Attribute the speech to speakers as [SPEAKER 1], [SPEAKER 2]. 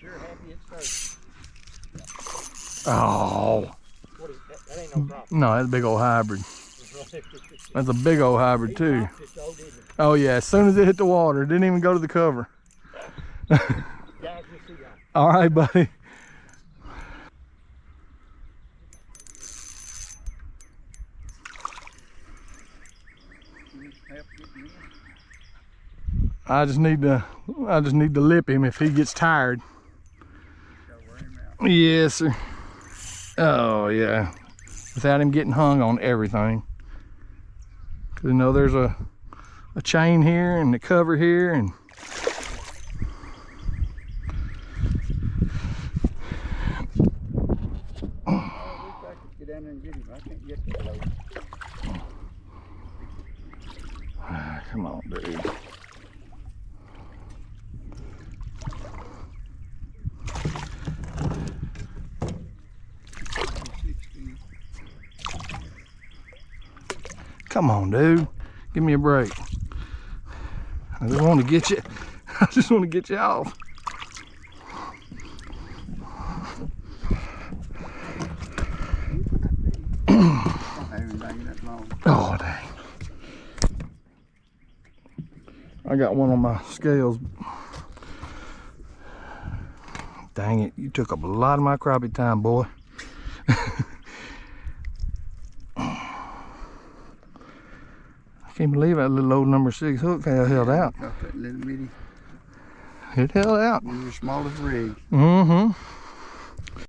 [SPEAKER 1] sure happy it's Thursday.
[SPEAKER 2] Oh.
[SPEAKER 1] That ain't no problem.
[SPEAKER 2] No, that's a big old hybrid. That's a big old hybrid too. Oh yeah, as soon as it hit the water, it didn't even go to the cover. All right, buddy. I just need to lip him if he gets tired. Yes, sir. Oh yeah. Without him getting hung on everything. Cause you know there's a chain here and the cover here and come on, dude. Come on, dude. Give me a break. I just want to get you. I just want to get you off. Oh, dang. I got one on my scales. Dang it, you took up a lot of my crappie time, boy. I can't believe that little old number 6 hook held out.
[SPEAKER 3] Got that little bitty.
[SPEAKER 2] It held out.
[SPEAKER 3] It was the smallest rig.
[SPEAKER 2] Mm-hmm.